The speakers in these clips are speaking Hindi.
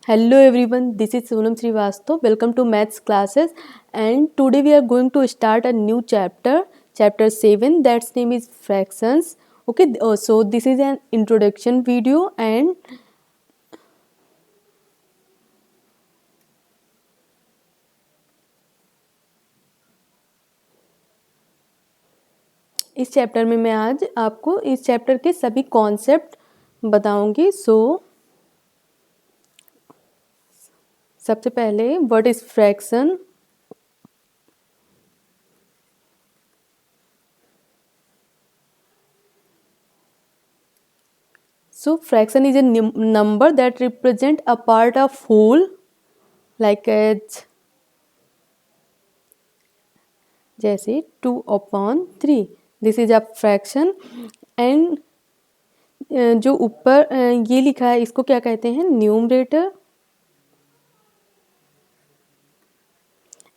Hello everyone, this is Sonam Srivastav. Welcome to maths classes, and today we are going to start a new chapter 7, that's name is fractions. Okay, so this is an introduction video, and इस चैप्टर में मैं आज आपको इस चैप्टर के सभी कॉन्सेप्ट बताऊंगी. सबसे पहले what is fraction. So fraction is a number that represent a part of whole, like जैसे 2/3. This is a fraction. And जो ऊपर ये लिखा है इसको क्या कहते हैं, न्यूमरेटर.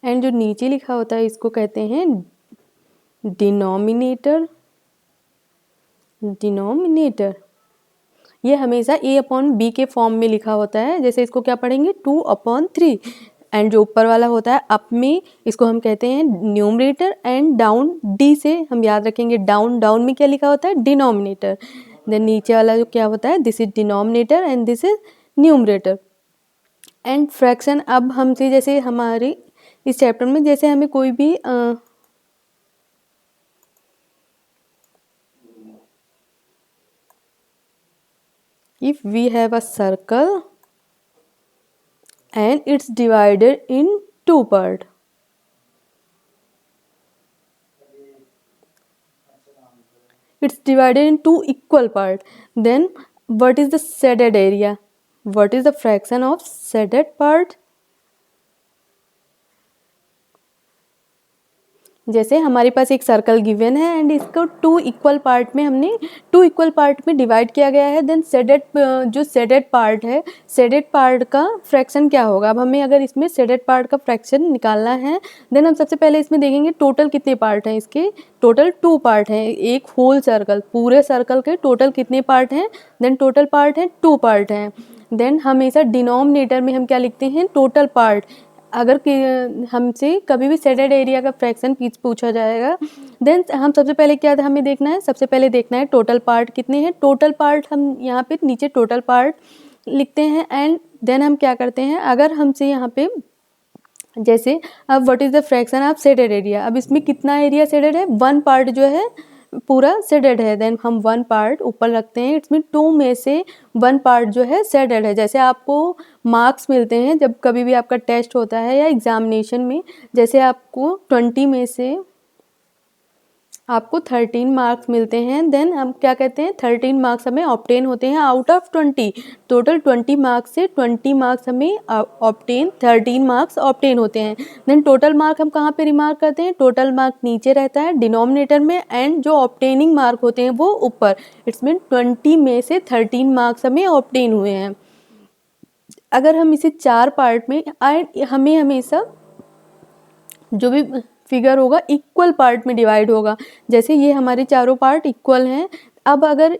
एंड जो नीचे लिखा होता है इसको कहते हैं डिनोमिनेटर. ये हमेशा a/b के फॉर्म में लिखा होता है. जैसे इसको क्या पढ़ेंगे, 2/3. एंड जो ऊपर वाला होता है अप में, इसको हम कहते हैं न्यूमरेटर. एंड डाउन, डी से हम याद रखेंगे डाउन में क्या लिखा होता है, डिनोमिनेटर. देन नीचे वाला जो क्या होता है, this is denominator and this is numerator. And fraction अब हमसे, जैसे हमारे इस चैप्टर में जैसे हमें कोई भी if we have a circle and it's divided in two parts. It's divided in two equal parts. Then what is the shaded area? What is the fraction of shaded part? जैसे हमारे पास एक सर्कल गिवन है एंड इसको टू इक्वल पार्ट में डिवाइड किया गया है. देन जो शेडेड पार्ट है, शेडेड पार्ट का फ्रैक्शन क्या होगा. अब हमें अगर इसमें शेडेड पार्ट का फ्रैक्शन निकालना है, देन हम सबसे पहले इसमें देखेंगे टोटल कितने पार्ट हैं. इसके टोटल 2 पार्ट हैं. एक होल सर्कल, पूरे सर्कल के टोटल कितने पार्ट हैं, देन टोटल पार्ट हैं 2 पार्ट हैं. देन हमेशा डिनोमिनेटर में हम क्या लिखते हैं, टोटल पार्ट. अगर हमसे कभी भी शेडेड एरिया का फ्रैक्शन पूछा जाएगा, देन हम सबसे पहले क्या हमें देखना है, सबसे पहले देखना है टोटल पार्ट कितने हैं. टोटल पार्ट हम यहाँ पे नीचे टोटल पार्ट लिखते हैं. एंड देन हम क्या करते हैं, अगर हमसे यहाँ पे जैसे अब what is the fraction of shaded area. अब इसमें कितना एरिया शेडेड है, 1 पार्ट जो है पूरा शेडेड है. देन हम 1 पार्ट ऊपर रखते हैं. इसमें 2 में से 1 पार्ट जो है शेडेड है. जैसे आपको मार्क्स मिलते हैं जब कभी भी आपका टेस्ट होता है या एग्जामिनेशन में, जैसे आपको 20 में से आपको 13 मार्क्स मिलते हैं. देन हम क्या कहते हैं, 13 मार्क्स हमें ऑब्टेन होते हैं आउट ऑफ 20. टोटल 20 मार्क्स से 20 मार्क्स हमें 13 मार्क्स ऑब्टेन होते हैं. देन टोटल मार्क हम कहाँ पे रिमार्क करते हैं, टोटल मार्क नीचे रहता है डिनोमिनेटर में, एंड जो ऑब्टेनिंग मार्क होते हैं वो ऊपर. इट्स मीन 20 में से 13 मार्क्स हमें ऑब्टेन हुए हैं. अगर हम इसे 4 पार्ट में, हमें हमेशा जो भी फिगर होगा इक्वल पार्ट में डिवाइड होगा. जैसे ये हमारे चारों पार्ट इक्वल हैं. अब अगर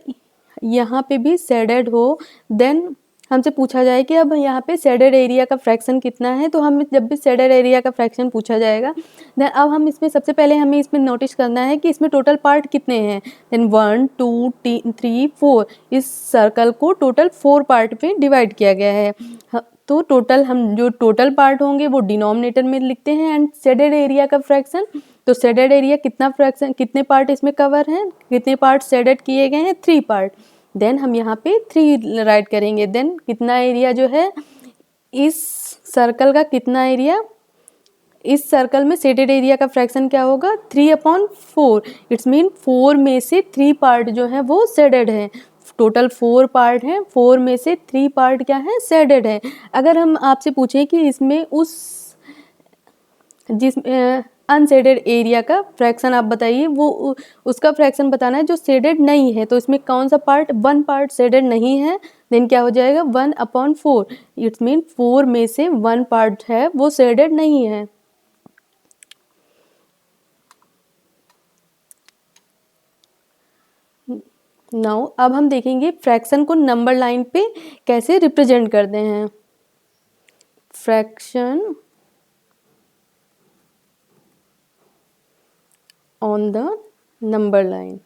यहाँ पे भी शेडेड हो, देन हमसे पूछा जाए कि अब यहाँ पे शेडेड एरिया का फ्रैक्शन कितना है, तो हम जब भी शेडेड एरिया का फ्रैक्शन पूछा जाएगा, देन अब हम इसमें सबसे पहले हमें इसमें नोटिस करना है कि इसमें टोटल पार्ट कितने हैं. देन 1 2 3 4, इस सर्कल को टोटल 4 पार्ट में डिवाइड किया गया है. तो टोटल हम जो टोटल पार्ट होंगे वो डिनोमिनेटर में लिखते हैं. एंड शेडेड एरिया का फ्रैक्शन, तो शेडेड एरिया कितने पार्ट इसमें कवर हैं, कितने पार्ट शेडेड किए गए हैं, 3 पार्ट. देन हम यहाँ पे 3 राइट करेंगे. देन कितना एरिया जो है इस सर्कल का, कितना एरिया इस सर्कल में शेडेड एरिया का फ्रैक्शन क्या होगा, 3/4. इट्स मीन 4 में से 3 पार्ट जो है वो शेडेड है. टोटल 4 पार्ट हैं, 4 में से 3 पार्ट क्या है, शेडेड है. अगर हम आपसे पूछें कि इसमें जिस अनशेडेड एरिया का फ्रैक्शन आप बताइए, वो उसका फ्रैक्शन बताना है जो शेडेड नहीं है, तो इसमें कौन सा पार्ट, 1 पार्ट शेडेड नहीं है. देन क्या हो जाएगा, 1/4. इट्स मीन 4 में से 1 पार्ट है वो शेडेड नहीं है. नाउ अब हम देखेंगे फ्रैक्शन को नंबर लाइन पे कैसे रिप्रेजेंट करते हैं. Fraction on the number line.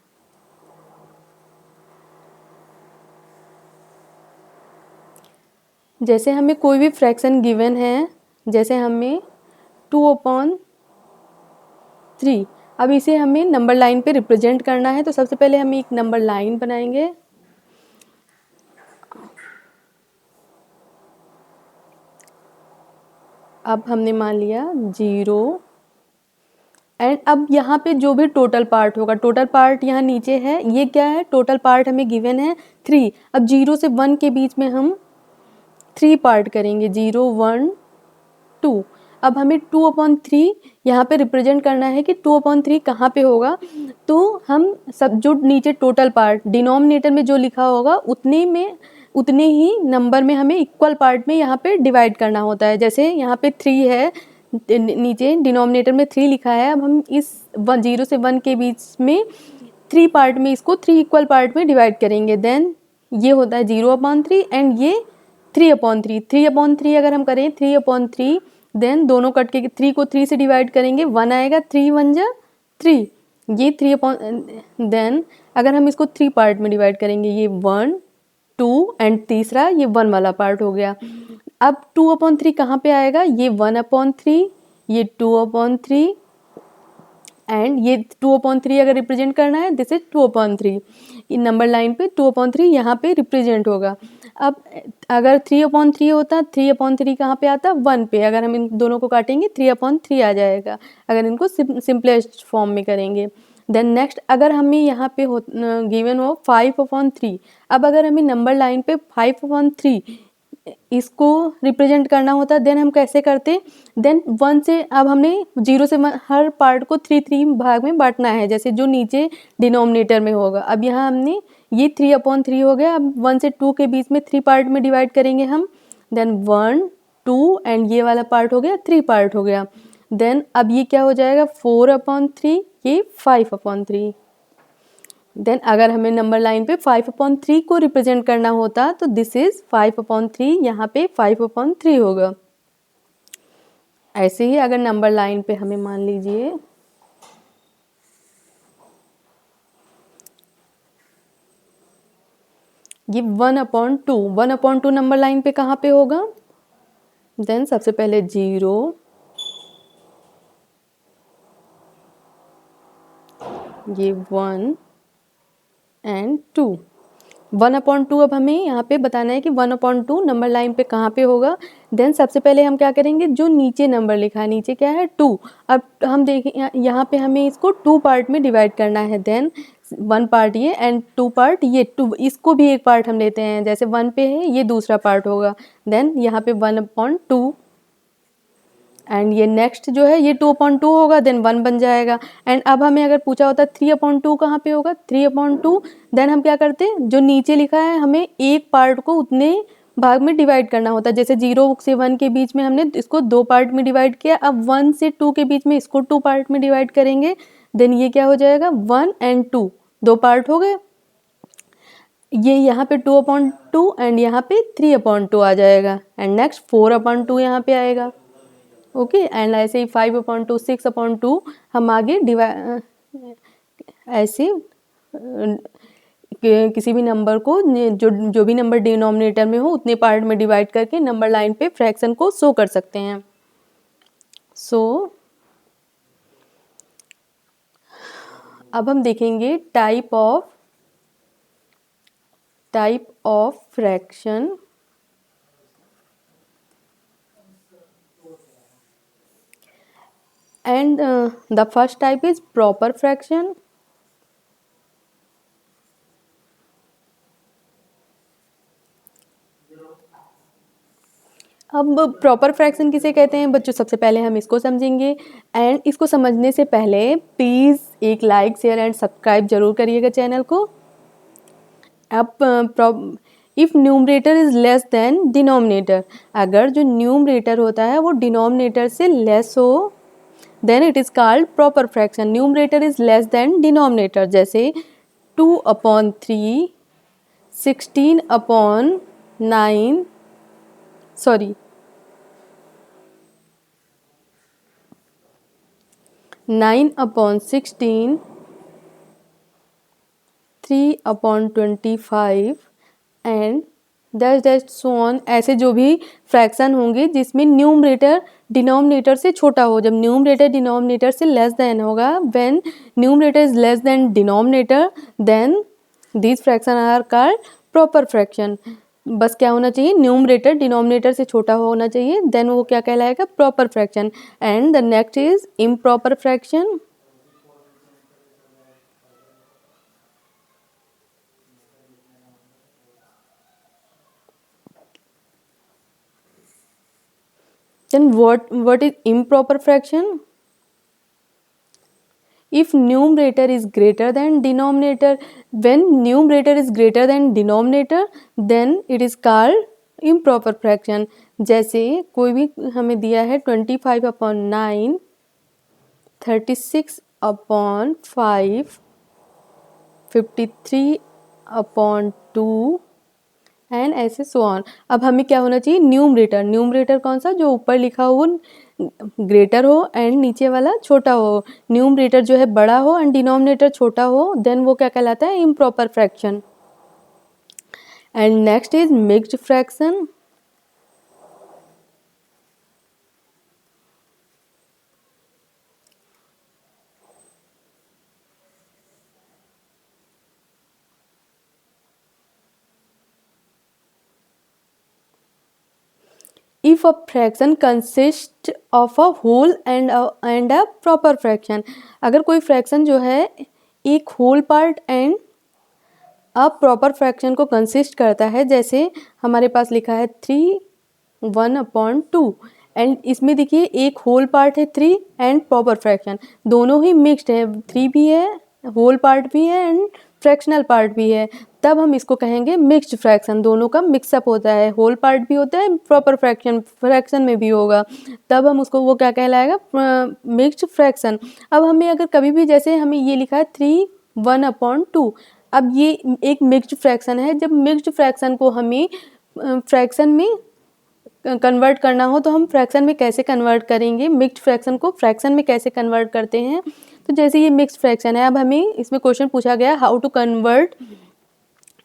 जैसे हमें कोई भी फ्रैक्शन गिवन है, जैसे हमें 2/3, अब इसे हमें नंबर लाइन पे रिप्रेजेंट करना है, तो सबसे पहले हम एक नंबर लाइन बनाएंगे। अब हमने मान लिया 0 एंड अब यहाँ पे जो भी टोटल पार्ट होगा, टोटल पार्ट यहाँ नीचे है, ये क्या है, टोटल पार्ट हमें गिवन है 3। अब 0 से 1 के बीच में हम 3 पार्ट करेंगे, 0 1 2। अब हमें 2/3 यहाँ पे रिप्रेजेंट करना है कि 2/3 कहाँ पे होगा, तो हम सब जो नीचे टोटल पार्ट डिनोमिनेटर में जो लिखा होगा उतने ही नंबर में हमें इक्वल पार्ट में यहाँ पे डिवाइड करना होता है। जैसे यहाँ पे 3 है, नीचे डिनोमिनेटर में 3 लिखा है, अब हम इस 0 से 1 के बीच में 3 पार्ट में इसको 3 इक्वल पार्ट में डिवाइड करेंगे। देन ये होता है 0/3 एंड ये 3/3। 3/3 अगर हम करें 3/3, देन दोनों कट के 3 को 3 से डिवाइड करेंगे, 1 आएगा, 3 1 जा 3, ये 3 देन अगर हम इसको 3 पार्ट में डिवाइड करेंगे, ये 1 2 एंड तीसरा ये 1 वाला पार्ट हो गया। अब 2/3 कहाँ पे आएगा, ये 1/3, ये 2/3 एंड ये 2/3 अगर रिप्रेजेंट करना है, this is 2/3। In number line पे 2/3 यहाँ पे रिप्रेजेंट होगा। अब अगर 3/3 होता, 3/3 कहाँ पे आता, 1 पे। अगर हम इन दोनों को काटेंगे 3/3 आ जाएगा, अगर इनको सिंपलेस्ट फॉर्म में करेंगे। देन नेक्स्ट, अगर हमें यहाँ पे गिवन हो 5/3, अब अगर हमें नंबर लाइन पे 5/3 इसको रिप्रेजेंट करना होता, देन हम कैसे करते, देन 1 से, अब हमने 0 से 1 हर पार्ट को 3 भाग में बांटना है, जैसे जो नीचे डिनोमिनेटर में होगा। अब यहाँ हमने ये 3/3 हो गया, अब 1 से 2 के बीच में 3 पार्ट में डिवाइड करेंगे हम, देन 1 2 एंड ये वाला पार्ट हो गया, 3 पार्ट हो गया। देन अब ये क्या हो जाएगा, 4/3, ये 5/3। देन अगर हमें नंबर लाइन पे 5/3 को रिप्रेजेंट करना होता, तो दिस इज 5/3, यहाँ पे 5/3 होगा। ऐसे ही अगर नंबर लाइन पे हमें मान लीजिए ये 1/2 नंबर लाइन पे कहाँ पे होगा, देन सबसे पहले 0 ये 1 एंड 2। 1/2 अब हमें यहाँ पे बताना है कि 1/2 नंबर लाइन पे कहाँ पे होगा। देन सबसे पहले हम क्या करेंगे, जो नीचे नंबर लिखा है, नीचे क्या है 2, अब हम देखें यहाँ पे हमें इसको 2 पार्ट में डिवाइड करना है। देन 1 पार्ट ये एंड 2 पार्ट ये, 2 इसको भी एक पार्ट हम लेते हैं, जैसे 1 पे है ये दूसरा पार्ट होगा। देन यहाँ पे 1/2 एंड ये नेक्स्ट जो है ये 2/2 होगा, देन 1 बन जाएगा। एंड अब हमें अगर पूछा होता 3/2 कहाँ पे होगा, 3/2, देन हम क्या करते, जो नीचे लिखा है हमें एक पार्ट को उतने भाग में डिवाइड करना होता है। जैसे 0 से 1 के बीच में हमने इसको 2 पार्ट में डिवाइड किया, अब 1 से 2 के बीच में इसको 2 पार्ट में डिवाइड करेंगे। देन ये क्या हो जाएगा, 1 एंड 2 2 पार्ट हो गए। ये यहाँ पे 2/2 एंड यहाँ पे 3/2 आ जाएगा। एंड नेक्स्ट 4/2 यहाँ पे आएगा। ओके एंड ऐसे ही 5/2 6/2 हम आगे ऐसे किसी भी नंबर को जो भी नंबर डिनोमिनेटर में हो उतने पार्ट में डिवाइड करके नंबर लाइन पे फ्रैक्शन को शो कर सकते हैं। सो अब हम देखेंगे type of fraction. And the first type is proper fraction. अब प्रॉपर फ्रैक्शन किसे कहते हैं बच्चों, सबसे पहले हम इसको समझेंगे। एंड इसको समझने से पहले प्लीज़ एक लाइक शेयर एंड सब्सक्राइब जरूर करिएगा चैनल को। अब if numerator is less than denominator, अगर जो न्यूमरेटर होता है वो डिनोमिनेटर से लेस हो, then it is called proper fraction. Numerator is less than denominator, जैसे 2/3 16/9 sorry 9/16, 3/25 and dash dash so on. ऐसे जो भी फ्रैक्शन होंगे जिसमें न्यूमरेटर डिनोमिनेटर से छोटा हो, जब न्यूमरेटर डिनोमिनेटर से लेस देन होगा, when numerator is less than denominator then these fraction are called proper fraction. बस क्या होना चाहिए, न्यूमरेटर डिनोमिनेटर से छोटा होना चाहिए, देन वो क्या कहलाएगा, proper fraction. And the next is improper fraction. Then what is improper fraction? If numerator is greater than denominator, when numerator is greater than denominator, then it is called improper fraction। जैसे कोई भी हमें दिया है 25/9, 36/5, 53/2 एंड ऐसे सो ऑन। अब हमें क्या होना चाहिए, न्यूमरेटर। न्यूमरेटर कौन सा, जो ऊपर लिखा हो ग्रेटर हो एंड नीचे वाला छोटा हो। न्यूमरेटर जो है बड़ा हो एंड डिनोमिनेटर छोटा हो, देन वो क्या कहलाता है, improper fraction. And next is mixed fraction. If a fraction consists of a whole and a proper fraction, अगर कोई फ्रैक्शन जो है एक whole part and a proper fraction को कंसिस्ट करता है, जैसे हमारे पास लिखा है 3/1/2 एंड इसमें देखिए एक होल पार्ट है 3 एंड प्रॉपर फ्रैक्शन, दोनों ही मिक्स्ड है, 3 भी है, होल पार्ट भी है एंड फ्रैक्शनल पार्ट भी है, तब हम इसको कहेंगे मिक्स्ड फ्रैक्शन। दोनों का मिक्सअप होता है, होल पार्ट भी होता है, प्रॉपर फ्रैक्शन में भी होगा, तब हम उसको वो क्या कहलाएगा, मिक्स्ड फ्रैक्शन। अब हमें अगर कभी भी, जैसे हमें ये लिखा है 3/1/2, अब ये एक मिक्स्ड फ्रैक्शन है। जब मिक्स्ड फ्रैक्शन को हमें फ्रैक्शन में कन्वर्ट करना हो तो हम फ्रैक्शन में कैसे कन्वर्ट करेंगे, मिक्स्ड फ्रैक्शन को फ्रैक्शन में कैसे कन्वर्ट करते हैं। तो जैसे ये मिक्स्ड फ्रैक्शन है, अब हमें इसमें क्वेश्चन पूछा गया how to convert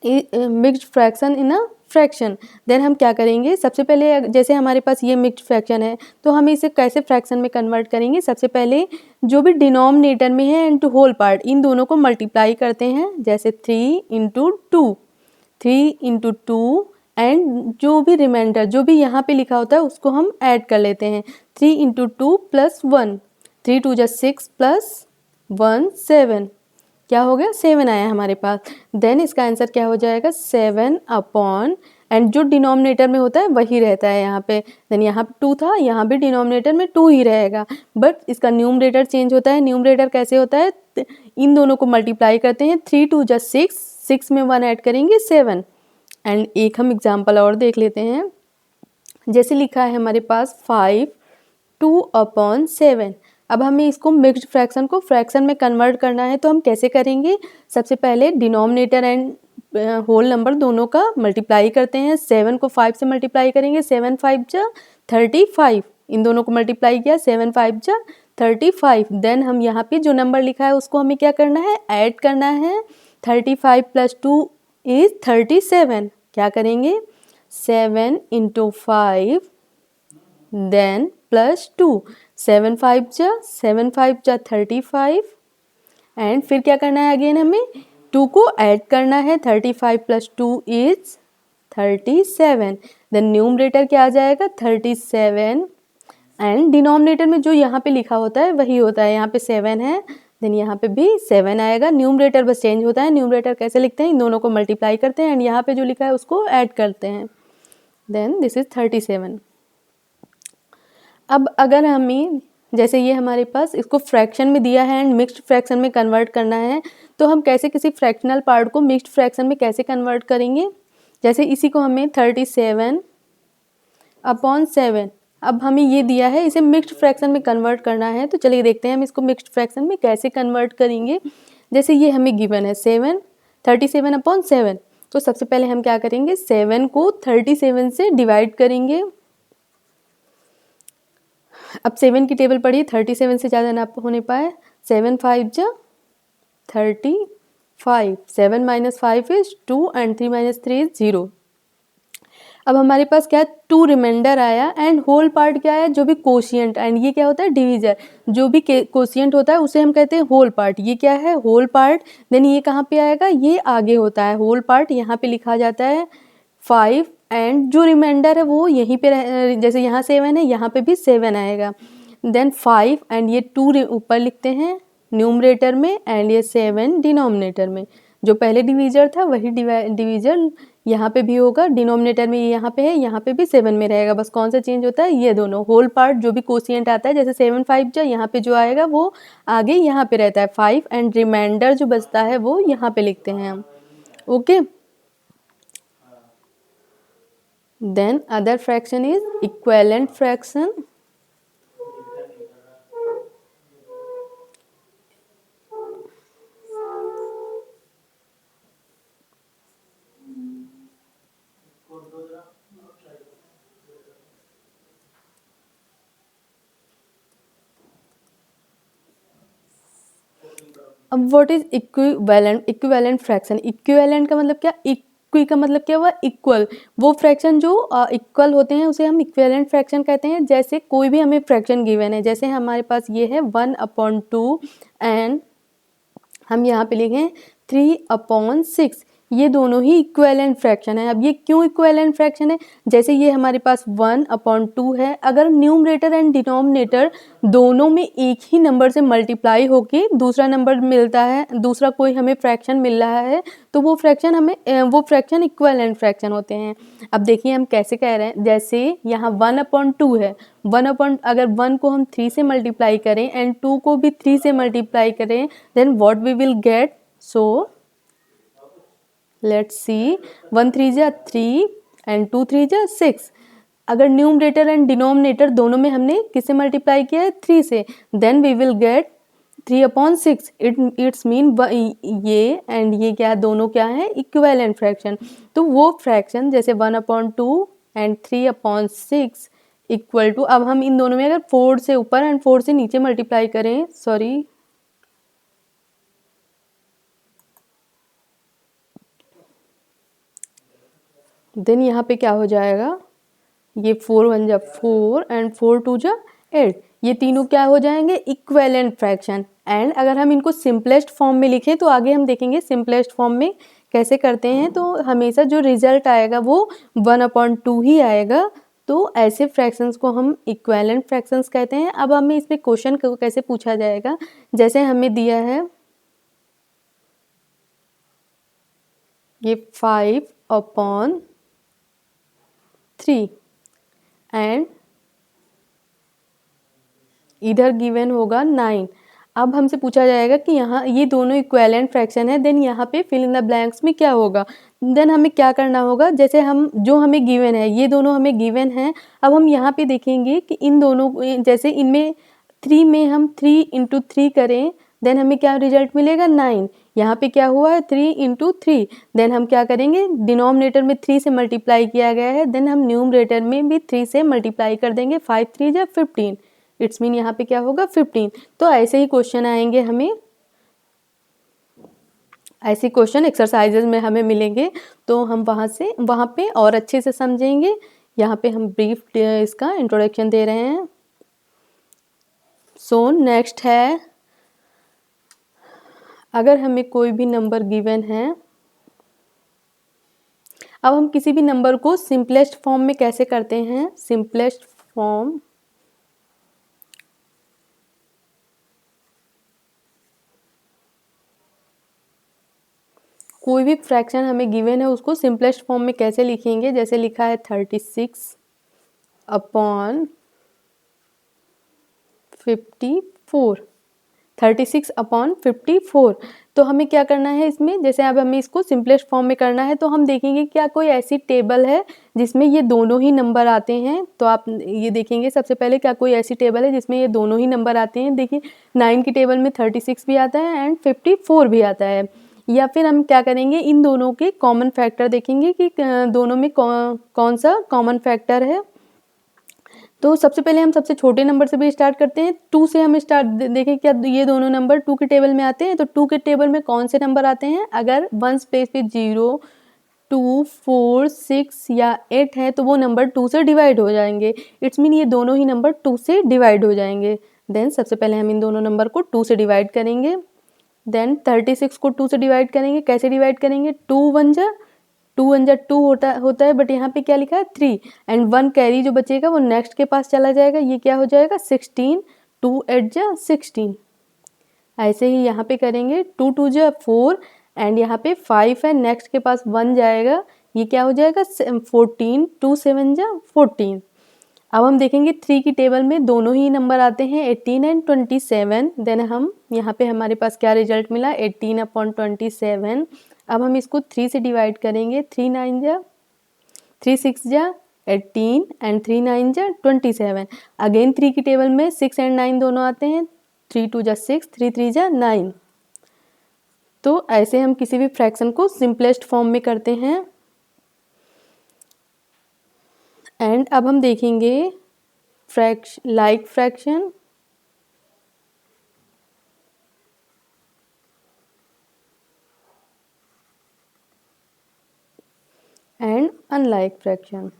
mixed fraction in a fraction. Then हम क्या करेंगे, सबसे पहले जैसे हमारे पास ये मिक्स्ड फ्रैक्शन है तो हम इसे कैसे फ्रैक्शन में कन्वर्ट करेंगे। सबसे पहले जो भी डिनोमिनेटर में है एंड होल पार्ट, इन दोनों को मल्टीप्लाई करते हैं, जैसे 3 × 2 एंड जो भी रिमाइंडर जो भी यहाँ पे लिखा होता है उसको हम ऐड कर लेते हैं। 3 × 2 + 1, 3 × 2 = 6 + 1 7, क्या हो गया, 7 आया हमारे पास। देन इसका आंसर क्या हो जाएगा, 7 एंड जो डिनोमिनेटर में होता है वही रहता है यहाँ पे। देन यहाँ पे 2 था, यहाँ भी डिनोमिनेटर में 2 ही रहेगा, बट इसका न्यूमरेटर चेंज होता है। न्यूमरेटर कैसे होता है, इन दोनों को मल्टीप्लाई करते हैं, 3 × 2 = 6, 6 में 1 ऐड करेंगे 7। एंड एक हम एग्जाम्पल और देख लेते हैं, जैसे लिखा है हमारे पास 5 2/7। अब हमें इसको मिक्स्ड फ्रैक्शन को फ्रैक्शन में कन्वर्ट करना है, तो हम कैसे करेंगे, सबसे पहले डिनोमिनेटर एंड होल नंबर दोनों का मल्टीप्लाई करते हैं। 7 को 5 से मल्टीप्लाई करेंगे, 7 × 5 = 35, इन दोनों को मल्टीप्लाई किया, 7 × 5 = 35। देन हम यहाँ पे जो नंबर लिखा है उसको हमें क्या करना है, ऐड करना है। 35 + 2 = 37, क्या करेंगे, 7 × 5 देन +2, 7 × 5 = 35 एंड फिर क्या करना है, अगेन हमें 2 को ऐड करना है, 35 + 2 = 37। देन न्यूमरेटर क्या आ जाएगा, 37 एंड डिनोमिनेटर में जो यहाँ पे लिखा होता है वही होता है, यहाँ पे 7 है, देन यहाँ पे भी 7 आएगा। न्यूमरेटर बस चेंज होता है। न्यूमरेटर कैसे लिखते हैं, इन दोनों को मल्टीप्लाई करते हैं एंड यहाँ पे जो लिखा है उसको ऐड करते हैं, देन दिस इज 37। अब अगर हमें, जैसे ये हमारे पास इसको फ्रैक्शन में दिया है एंड मिक्स्ड फ्रैक्शन में कन्वर्ट करना है, तो हम कैसे किसी फ्रैक्शनल पार्ट को मिक्स्ड फ्रैक्शन में कैसे कन्वर्ट करेंगे। जैसे इसी को हमें 37/7, अब हमें ये दिया है, इसे मिक्स्ड फ्रैक्शन में कन्वर्ट करना है, तो चलिए देखते हैं हम इसको मिक्स्ड फ्रैक्शन में कैसे कन्वर्ट करेंगे। जैसे ये हमें गिवन है 37/7, तो सबसे पहले हम क्या करेंगे, 7 को 37 से डिवाइड करेंगे। अब 7 की टेबल पढ़िए, 37 से ज़्यादा ना होने पाए। 7 5 जा 35, 7 minus 5 is 2 and 3 minus 3 is 0। अब हमारे पास क्या है, 2 रिमाइंडर आया एंड होल पार्ट क्या है, जो भी कोशिएंट, एंड ये क्या होता है, डिवीजर। जो भी कोशिएंट होता है उसे हम कहते हैं होल पार्ट। ये क्या है, होल पार्ट। देन ये कहाँ पे आएगा, ये आगे होता है होल पार्ट, यहाँ पे लिखा जाता है 5 एंड जो रिमाइंडर है वो यहीं पे जैसे यहाँ 7 है, यहाँ पे भी 7 आएगा। देन 5 एंड ये 2 ऊपर लिखते हैं न्यूमरेटर में एंड ये 7 डिनोमिनेटर में। जो पहले डिवीजर था वही डिवीजर यहाँ पे भी होगा, डिनोमिनेटर में ये यहाँ पे है, यहाँ पे भी 7 में रहेगा। बस कौन सा चेंज होता है, ये दोनों। होल पार्ट जो भी कोशिएंट आता है, जैसे 7 5 जो यहाँ पे जो आएगा वो आगे यहाँ पे रहता है 5 एंड रिमाइंडर जो बचता है वो यहाँ पे लिखते हैं हम। Okay, then other fraction is equivalent fraction. अब what is equivalent, equivalent fraction. Equivalent का मतलब क्या, इक्वी का मतलब क्या हुआ, इक्वल। वो फ्रैक्शन जो इक्वल होते हैं उसे हम इक्विवेलेंट फ्रैक्शन कहते हैं। जैसे कोई भी हमें फ्रैक्शन गिवन है, जैसे हमारे पास ये है 1/2 एंड हम यहाँ पे लिखें 3/6, ये दोनों ही इक्विवेलेंट फ्रैक्शन है। अब ये क्यों इक्विवेलेंट फ्रैक्शन है, जैसे ये हमारे पास 1/2 है, अगर न्यूमरेटर एंड डिनोमिनेटर दोनों में एक ही नंबर से मल्टीप्लाई होके दूसरा नंबर मिलता है, दूसरा कोई हमें फ्रैक्शन मिल रहा है, तो वो फ्रैक्शन इक्विवेलेंट फ्रैक्शन होते हैं। अब देखिए हम कैसे कह रहे हैं, जैसे यहाँ 1/2 है, अगर 1 को हम 3 से मल्टीप्लाई करें एंड 2 को भी 3 से मल्टीप्लाई करें, then what we will get. So let's see, 1 3 जा 3 एंड 2 3 जा 6। अगर न्यूमरेटर एंड डिनोमिनेटर दोनों में हमने किससे मल्टीप्लाई किया है, 3 से, then we will get 3/6। It's mean ये एंड ये क्या, दोनों क्या है, इक्विवेलेंट फ्रैक्शन। तो वो फ्रैक्शन जैसे 1/2 एंड 3/6 इक्वल टू, अब हम इन दोनों में अगर 4 से ऊपर एंड 4 से नीचे मल्टीप्लाई करें, सॉरी, देन यहाँ पे क्या हो जाएगा, ये 4 1 जा 4 एंड 4 2 जा 8, ये तीनों क्या हो जाएंगे, इक्विवेलेंट फ्रैक्शन। एंड अगर हम इनको सिंपलेस्ट फॉर्म में लिखें तो आगे हम देखेंगे सिंपलेस्ट फॉर्म में कैसे करते हैं, तो हमेशा जो रिजल्ट आएगा वो 1/2 ही आएगा। तो ऐसे फ्रैक्शंस को हम इक्विवेलेंट फ्रैक्शंस कहते हैं। अब हमें इसमें क्वेश्चन कैसे पूछा जाएगा, जैसे हमें दिया है ये 5/3 एंड इधर गिवन होगा 9। अब हमसे पूछा जाएगा कि यहाँ ये दोनों इक्विवेलेंट फ्रैक्शन है, देन यहाँ पे फिल इन द ब्लैंक्स में क्या होगा। देन हमें क्या करना होगा, जैसे हम जो हमें गिवन है, ये दोनों हमें गिवन है, अब हम यहाँ पे देखेंगे कि इन दोनों, जैसे इनमें 3 में हम 3 × 3 करें, देन हमें क्या रिजल्ट मिलेगा, 9। यहाँ पे क्या हुआ है, 3 × 3, देन हम क्या करेंगे, डिनोमिनेटर में 3 से मल्टीप्लाई किया गया है, देन हम न्यूमरेटर में भी 3 से मल्टीप्लाई कर देंगे, 5 3 जा 15, इट्स मीन यहाँ पे क्या होगा, 15। तो ऐसे ही क्वेश्चन आएंगे हमें, ऐसे क्वेश्चन एक्सरसाइजेज में हमें मिलेंगे, तो हम वहाँ पे और अच्छे से समझेंगे। यहाँ पे हम ब्रीफ इसका इंट्रोडक्शन दे रहे हैं। सो नेक्स्ट है, अगर हमें कोई भी नंबर गिवन है, अब हम किसी भी नंबर को सिंपलेस्ट फॉर्म में कैसे करते हैं, सिंपलेस्ट फॉर्म, कोई भी फ्रैक्शन हमें गिवन है उसको सिंपलेस्ट फॉर्म में कैसे लिखेंगे, जैसे लिखा है 36/54, 36/54, तो हमें क्या करना है इसमें, जैसे अब हमें इसको सिंपलेस्ट फॉर्म में करना है, तो हम देखेंगे क्या कोई ऐसी टेबल है जिसमें ये दोनों ही नंबर आते हैं। तो आप ये देखेंगे सबसे पहले क्या कोई ऐसी टेबल है जिसमें ये दोनों ही नंबर आते हैं। देखिए 9 की टेबल में 36 भी आता है एंड 54 भी आता है। या फिर हम क्या करेंगे, इन दोनों के कॉमन फैक्टर देखेंगे कि दोनों में कौन सा कॉमन फैक्टर है। तो सबसे पहले हम सबसे छोटे नंबर से भी स्टार्ट करते हैं। 2 से हम स्टार्ट देखें क्या ये दोनों नंबर 2 के टेबल में आते हैं। तो 2 के टेबल में कौन से नंबर आते हैं? अगर 1 स्पेस पे 0, 2, 4, 6 या 8 है तो वो नंबर 2 से डिवाइड हो जाएंगे। इट्स मीन ये दोनों ही नंबर 2 से डिवाइड हो जाएंगे। देन सबसे पहले हम इन दोनों नंबर को 2 से डिवाइड करेंगे। देन 36 को 2 से डिवाइड करेंगे। कैसे डिवाइड करेंगे? 2 1 जा 2 होता है, बट यहाँ पे क्या लिखा है 3 एंड 1 कैरी जो बचेगा वो नेक्स्ट के पास चला जाएगा। ये क्या हो जाएगा 16, 2 8 जा 16। ऐसे ही यहाँ पे करेंगे 2 2 जा 4 एंड यहाँ पे 5 है, नेक्स्ट के पास 1 जाएगा, ये क्या हो जाएगा 14, 2 7 जा 14। अब हम देखेंगे 3 की टेबल में दोनों ही नंबर आते हैं 18 एंड 27। देन हम यहाँ पे हमारे पास क्या रिजल्ट मिला 18/27। अब हम इसको 3 से डिवाइड करेंगे। 3 9 जा 3 6 जा 18 एंड 3 9 जा 27। अगेन 3 की टेबल में 6 एंड 9 दोनों आते हैं। 3 2 जा 6, 3 3 जा 9। तो ऐसे हम किसी भी फ्रैक्शन को सिंपलेस्ट फॉर्म में करते हैं। एंड अब हम देखेंगे like fraction and unlike fraction.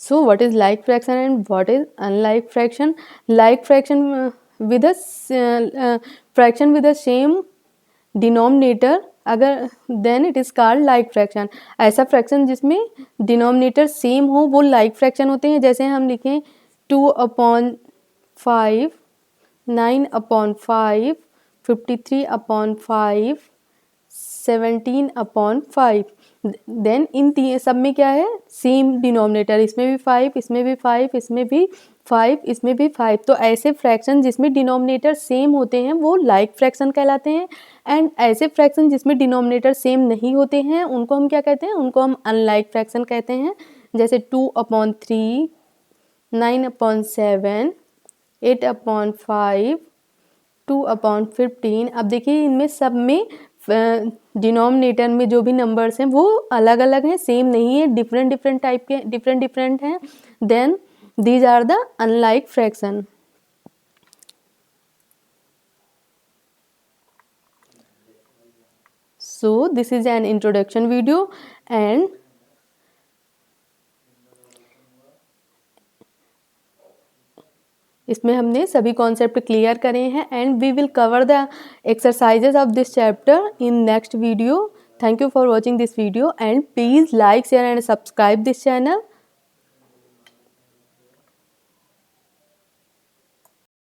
So what is like fraction and what is unlike fraction? Like fraction with a fraction with the same denominator, अगर then it is called like fraction. ऐसा फ्रैक्शन जिसमें डिनोमिनेटर सेम हो वो लाइक फ्रैक्शन होते हैं। जैसे हम लिखें 2/5, 9/5, 53/5, 17/5। देन इन सब में क्या है सेम डिनोमिनेटर, इसमें भी 5, इसमें भी 5, इसमें भी 5, इसमें भी 5। तो ऐसे फ्रैक्शन जिसमें डिनोमिनेटर सेम होते हैं वो लाइक फ्रैक्शन कहलाते हैं। एंड ऐसे फ्रैक्शन जिसमें डिनोमिनेटर सेम नहीं होते हैं उनको हम क्या कहते हैं? उनको हम अनलाइक फ्रैक्शन कहते हैं। जैसे 2/3, 9/7, 8/5, 2/15। अब देखिए इनमें सब में डिनोमिनेटर में जो भी नंबर्स हैं वो अलग अलग हैं, सेम नहीं है, डिफरेंट डिफरेंट टाइप के डिफरेंट हैं। Then these are the unlike fraction. So this is an introduction video and इसमें हमने सभी कॉन्सेप्ट क्लियर करे हैं and we will cover the exercises of this chapter in next video. Thank you for watching this video and please like share and subscribe this channel.